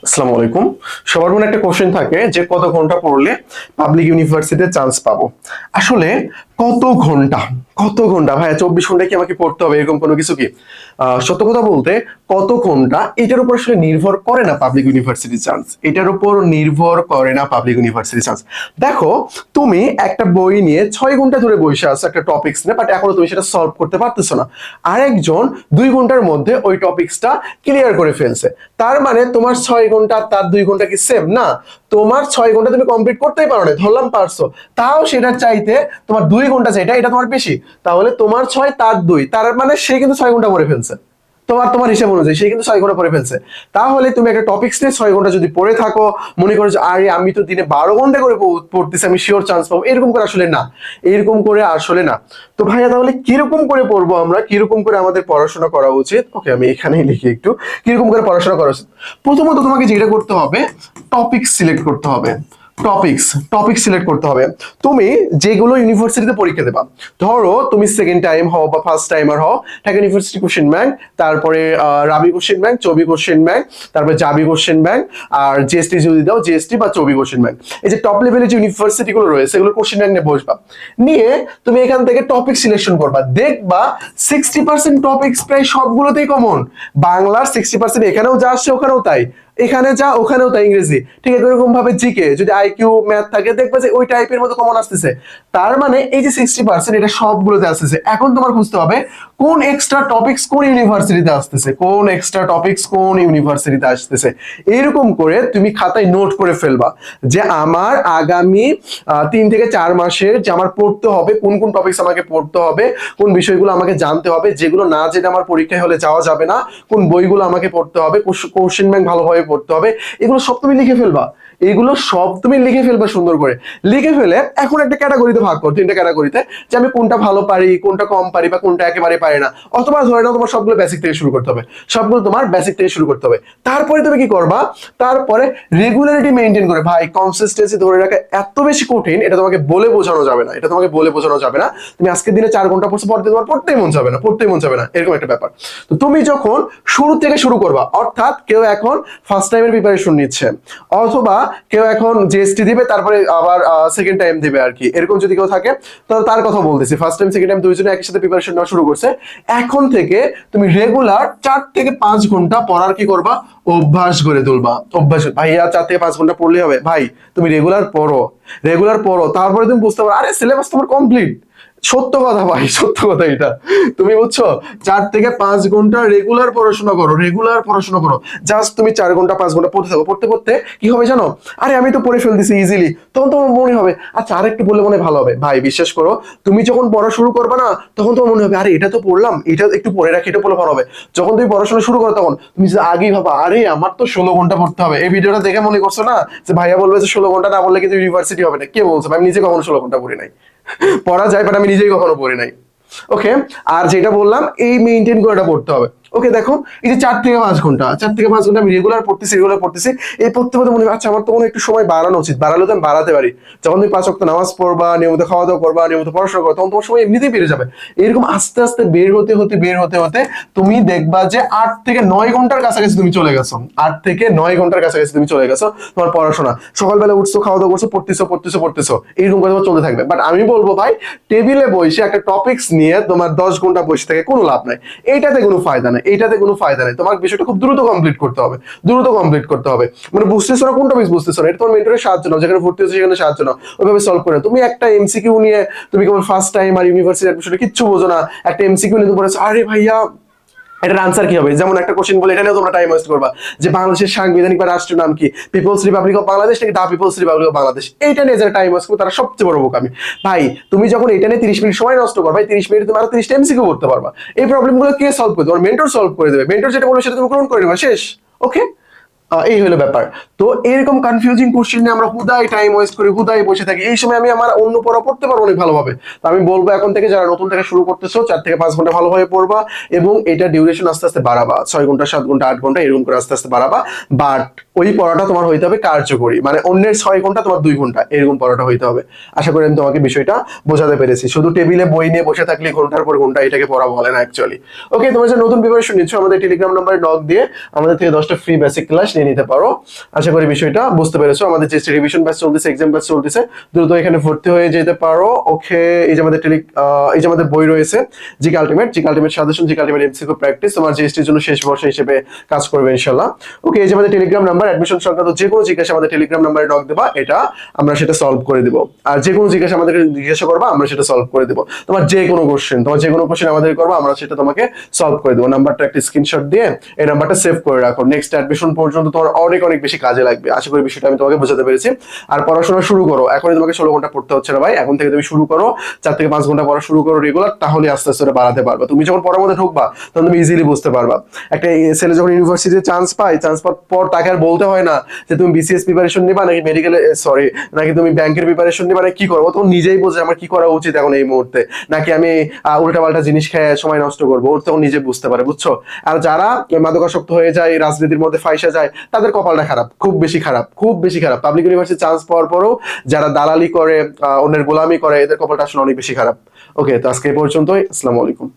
আসসালামু আলাইকুম। সবার মনে একটা কোশ্চেন থাকে যে কত ঘন্টা পড়লে পাবলিক ইউনিভার্সিটিতে চান্স পাবো। আসলে কত ঘন্টা, কত ঘন্টা ভাইয়া 24 ঘন্টা কি আমাকে পড়তে হবে এরকম কোনো কিছু কি? সত্য কথা বলতে কত ঘন্টা এটার উপর আসলে নির্ভর করে না পাবলিক ইউনিভার্সিটি চান্স, এটার উপর নির্ভর করে না পাবলিক ইউনিভার্সিটি চান্স। দেখো, তুমি একটা বই নিয়ে 6 ঘন্টা ধরে বসে আছো একটা টপিক্স নিয়ে, বাট এখনো তুমি সেটা সলভ করতে পারতেছো না। আরেকজন 2 ঘন্টার মধ্যে ওই টপিক্সটা ক্লিয়ার করে ফেলছে। তার মানে তোমার 6 ঘন্টা তার 2 ঘন্টা কি সেম না? তোমার 6 ঘন্টা তুমি কমপ্লিট করতেই পারো না, ধরলাম পারছো, তাও সেটার চাইতে তোমার 2 ঘন্টা যেটা এটা তোমার বেশি। তাহলে তোমার 6 তার 2, তার মানে সে কিন্তু 6 ঘন্টা পড়ে ফেলছে। তোমার তোমার হিসাব অনুযায়ী সে কিন্তু 6 ঘন্টা পড়ে ফেলছে। তাহলে তুমি একটা টপিক্স নিয়ে 6 ঘন্টা যদি পড়ে থাকো, মনে করো যে আরে আমি তো দিনে 12 ঘন্টা করে পড়তেছি, আমি শিওর চান্স পাবো, এরকম করে আসলে না। এরকম করে আসলে না। তো ভাইয়া তাহলে কিরকম করে পড়বো আমরা, কিরকম করে আমাদের পড়াশোনা করা উচিত? ওকে, আমি এখানেই লিখি একটু কিরকম করে পড়াশোনা করা উচিত। প্রথমত তোমাকে যেটা করতে হবে, টপিক সিলেক্ট করতে হবে। টপিক সিলেক্ট করতে হবে। তুমি যেগুলো ইউনিভার্সিটিতে পরীক্ষা দেবা, ধরো তুমি সেকেন্ড টাইম হও বা ফার্স্ট টাইমার হও, ঢাকা ইউনিভার্সিটি কোশ্চেন ব্যাংক, তারপরে রাবি কোশ্চেন ব্যাংক, চবি কোশ্চেন ব্যাংক, তারপরে জাবি কোশ্চেন ব্যাংক, আর জিএসটি যদি দাও জিএসটি বা চবি কোশ্চেন ব্যাংক। এই যে টপ লেভেলের যে ইউনিভার্সিটি গুলো রয়েছে এগুলো কোশ্চেন ব্যাংক নিয়ে বসবা। নিয়ে তুমি এখান থেকে টপিক সিলেকশন করবা, দেখবা 60% টপিক্স প্রায় সবগুলোতেই কমন। বাংলার 60% এখানেও যা আসছে ওখানেও তাই, এখানে যা ওখানেও তাই ইংরেজি, ঠিক আছে? এরকম ভাবে জিকে যদি আইকিউ ম্যাথ থাকে দেখবে যে ওই টাইপের মতো কমন আসতেছে। তার মানে এই যে 60% এটা সবগুলোতে আসতেছে। এখন তোমার বুঝতে হবে কোন এক্সট্রা টপিকস কোন ইউনিভার্সিটিতে আসতেছে, কোন এক্সট্রা টপিকস কোন ইউনিভার্সিটিতে আসতেছে। এরকম করে তুমি খাতায় নোট করে ফেলবা যে আমার আগামী 3 থেকে 4 মাসের যে আমার পড়তে হবে, কোন কোন টপিকস আমাকে পড়তে হবে, কোন বিষয়গুলো আমাকে জানতে হবে, যেগুলো না জেনে আমার পরীক্ষায় হলে যাওয়া যাবে না, কোন বইগুলো আমাকে পড়তে হবে, কোশ্চেন ব্যাংক ভালোভাবে পড়তে হবে, এগুলো সব তুমি লিখে ফেলবা। এগুলো সব তুমি লিখে ফেলবা সুন্দর করে। লিখে ফেলে এখন একটা ক্যাটাগরিতে ভাগ করো, 3টা ক্যাটাগরিতে, যে আমি কোনটা ভালো পারি, কোনটা কম পারি, বা কোনটা একেবারে পারি না। অথবা ধরে নাও তোমার সবগুলো বেসিক থেকে শুরু করতে হবে, সবগুলো তোমার বেসিক থেকে শুরু করতে হবে। তারপরে তুমি কি করবা? তারপরে রেগুলারিটি মেনটেন করে, ভাই কনসিস্টেন্সি ধরে রাখা এত বেশি কঠিন, এটা তোমাকে বলে বোঝানো যাবে না, এটা তোমাকে বলে বোঝানো যাবে না। তুমি আজকের দিনে 4 ঘন্টা পড়ছো, পড়তে তোমার পড়তেই মন যাবে না, পড়তেই মন যাবে না, এরকম একটা ব্যাপার। তো তুমি যখন শুরু থেকে শুরু করবা, অর্থাৎ কেউ এখন ফার্স্ট টাইমের প্রিপারেশন নিচ্ছে, অথবা কেউ এখন জিএসটি দিবে তারপরে আবার সেকেন্ড টাইম দিবে আর কি, এরকম যদি কেউ থাকে তাহলে তার কথা বলতেছি। ফার্স্ট টাইম সেকেন্ড টাইম দুইজনে একই সাথে প্রিপারেশন নেওয়া শুরু করছে। এখন থেকে তুমি রেগুলার 4 থেকে 5 ঘন্টা পড়ার কি করবা? অভ্যাস গড়ে তুলবা। অভ্যাস, ভাইয়া 4 থেকে 5 ঘন্টা পড়লে হবে? ভাই তুমি রেগুলার পড়ো, রেগুলার পড়ো, তারপরে তুমি বুঝতে পারো আরে সিলেবাস তোমার কমপ্লিট। সত্য কথা ভাই, সত্য কথা এটা। তুমি বুঝছো, 4 থেকে 5 ঘন্টা রেগুলার পড়াশোনা করো, রেগুলার পড়াশোনা করো। জাস্ট তুমি 4 ঘন্টা 5 ঘন্টা পড়তে থাকো, পড়তে পড়তে কি হবে জানো? আরে আমি তো পড়ে ফেলতেছি ইজিলি, তখন তোমার মনে হবে আচ্ছা আরেকটু পড়লে মনে হয় ভালো হবে। ভাই বিশ্বাস করো, তুমি যখন পড়া শুরু করবে না, তখন তোমার মনে হবে আরে এটা তো পড়লাম, এটা একটু পড়ে রাখি, এটা পড়লে ভালো হবে। যখন তুমি পড়াশোনা শুরু করো তখন তুমি যে আগেই ভাবা আরে আমার তো 16 ঘন্টা পড়তে হবে। এই ভিডিওটা দেখে মনে করছো না যে ভাইয়া বলবে যে 16 ঘন্টা না পড়লে কিন্তু ইউনিভার্সিটি হবে না? কে বলছে? আমি নিজে কখনো 16 ঘন্টা পড়ি নাই। পড়া যায় বাট আমি নিজেই কখনো পড়ি নাই। ওকে, আর যেটা বললাম এই মেইনটেইন করে এটা পড়তে হবে। ওকে দেখো, এই যে 4 থেকে 5 ঘন্টা, 4 থেকে 5 ঘন্টা আমি রেগুলার পড়তেছি। এই পড়তে পড়তে মনে হয় আচ্ছা আমার তো মনে হয় একটু সময় বাড়ানো উচিত, বাড়ালে তো আমি বাড়াতে পারি। যখন তুমি 5 ওয়াক্ত নামাজ পড়বা, নিয়মিত খাওয়া দাওয়া করবা, নিয়মিত পড়াশোনা করবা, তখন তোমার সময় এমনিতেই বেড়ে যাবে। এরকম আস্তে আস্তে বের হতে হতে তুমি দেখবা যে 8 থেকে 9 ঘন্টার কাছাকাছি তুমি চলে গেছো। 8 থেকে 9 ঘন্টার কাছাকাছি তুমি চলে গেছো তোমার পড়াশোনা। সকালবেলা উঠছো, খাওয়া দাওয়া করছো, পড়তেছো, এইরকম করে তোমার চলতে থাকবে। বাট আমি বলবো ভাই, টেবিলে বসে একটা টপিক্স নিয়ে তোমার 10 ঘন্টা বসে থেকে কোনো লাভ নাই। এইটাতে কোনো ফায়দা নাই, এইটাতে কোনো ফায়দা নাই। তোমার বিষয়টা খুব দ্রুত কমপ্লিট করতে হবে, দ্রুত কমপ্লিট করতে হবে। মানে বুঝতেছো না কোন টপিক্স বুঝতেছো না, এটা তোমার মেন্টরের সাহায্য নাও, যেখানে ভর্তি হচ্ছে সেখানে সাহায্য নাও, ওইভাবে সলভ করে। তুমি একটা এমসিকিউ নিয়ে, তুমি কেবল ফার্স্ট টাইম আর ইউনিভার্সিটি অ্যাডমিশনে কিচ্ছু বোঝো না, একটা এমসিকিউ নিয়ে তুমি আরে ভাইয়া এটার আনসার কি হবে? যেমন একটা কোশ্চেন বলে এটা নিয়ে তোমরা টাইম ওয়েস্ট করবা যে বাংলাদেশের সাংবিধানিক বা রাষ্ট্রের নাম কি, পিপলস রিপাবলিক অফ বাংলাদেশ নাকি দা পিপলস রিপাবলিক অফ বাংলাদেশ? এইটা নিয়ে যারা টাইম ওয়েস্ট করবে তারা সবচেয়ে বড় বোকামি। ভাই তুমি যখন এটা নিয়ে 30 মিনিট সময় নষ্ট করবে, ভাই 30 মিনিট তুমি আরো 30টা এমসিকিউ করতে পারবা। এই প্রবলেমগুলো কে সলভ করে? তোমার মেন্টর সলভ করে দেবে। মেন্টর যেটা বলবে সেটা তুমি পূরণ করে নেবা, শেষ। ওকে, এই হলো ব্যাপার। তো এরকম কনফিউজিং কোশ্চেন নিয়ে আমরা হুদাই টাইম ওয়েস্ট করি, হুদাই বসে থাকি। এই সময় আমি আমার অন্য পড়া পড়তে পারবো অনেক ভালোভাবে। তো আমি বলবো এখন থেকে যারা নতুন থেকে শুরু করতেছো, 4 থেকে 5 ঘন্টা ভালোভাবে পড়বা, এবং এটা ডিউরেশন আস্তে আস্তে বাড়াবা, 6 ঘন্টা 7 ঘন্টা 8 ঘন্টা এরকম করে আস্তে আস্তে বাড়াবা। বাট ওই পড়াটা তোমার হইতে হবে কার্যকরী, মানে অন্যের 6 ঘন্টা তোমার 2 ঘন্টা এরকম পড়াটা হইতে হবে। আশা করি আমি তোমাকে বিষয়টা বোঝাতে পেরেছি। শুধু টেবিলে বই নিয়ে বসে থাকলে ঘন্টার পর ঘন্টা, এটাকে পড়া বলে না অ্যাকচুয়ালি। ওকে, তোমরা যে নতুন প্রিপারেশন নিচ্ছ আমাদের টেলিগ্রাম নাম্বারে নক দিয়ে আমাদের থেকে 10টা ফ্রি বেসিক ক্লাস নিয়ে নিয়ে নিতে পারো। আশা করি বিষয়টা বুঝতে পেরেছো। আমাদের যে রিভিশন ব্যাচ চলতেছে, এক্সাম ব্যাচ চলতেছে, দ্রুত এখানে ভর্তি হয়ে যেতে পারো। ওকে, এই যে আমাদের এই যে আমাদের বই রয়েছে GK ultimate suggestion, GK ultimate MCQ practice, তোমার জিএসটির জন্য শেষ বর্ষ হিসেবে কাজ করবে ইনশাআল্লাহ। ওকে, এই যে আমাদের টেলিগ্রাম নাম্বার, অ্যাডমিশন সংক্রান্ত যে কোনো জিজ্ঞাসা আমাদের টেলিগ্রাম নাম্বারে নক দেবা, এটা আমরা সেটা সলভ করে দিব। আর যে কোনো জিজ্ঞাসা আমাদেরকে জিজ্ঞাসা করবা, আমরা সেটা সলভ করে দিব। তোমার যে কোনো কোশ্চেন আমাদের করবা, আমরা সেটা তোমাকে সলভ করে দেবো। নাম্বারটা একটা স্ক্রিনশট দিয়ে এই নাম্বারটা সেভ করে রাখো, নেক্সট অ্যাডমিশন পর্যন্ত তোমার অনেক অনেক বেশি কাজে লাগবে। আশা করি বিষয়টা আমি তোমাকে বোঝাতে পেরেছি। আর পড়াশোনা শুরু করো, এখনই তোমাকে 16 ঘন্টা পড়তে হচ্ছে না ভাই, এখন থেকে তুমি শুরু করো, 4 থেকে 5 ঘন্টা পড়া শুরু করো রেগুলার, তাহলে আস্তে আস্তে ওটা বাড়াতে পারবা। তুমি যখন পড়ার মধ্যে ঢুকবা তখন তুমি ইজিলি বুঝতে পারবা। একটা ছেলে যখন ইউনিভার্সিটিতে চান্স পাওয়ার পর তাকে আর বলতে হয় না যে তুমি বিসিএস প্রিপারেশন নিবা নাকি নাকি তুমি ব্যাংকের প্রিপারেশন নিবা নাকি কি করবো, তখন নিজেই বোঝে আমার কি করা উচিত এখন এই মুহূর্তে, নাকি আমি উল্টাপাল্টা জিনিস খেয়ে সময় নষ্ট করবো, ওর তখন নিজে বুঝতে পারে, বুঝছো? আর যারা মাদকাসক্ত হয়ে যায়, রাজনীতির মধ্যে ফাইসা যায়, তাদের কপালটা খারাপ, খুব বেশি খারাপ, খুব বেশি খারাপ। পাবলিক ইউনিভার্সিটি চান্স পাওয়ার পরেও যারা দালালি করে, অন্যের গোলামি করে, এদের কপালটা আসলে অনেক বেশি খারাপ। ওকে, তো আজকে এই পর্যন্তই। আসসালামু আলাইকুম।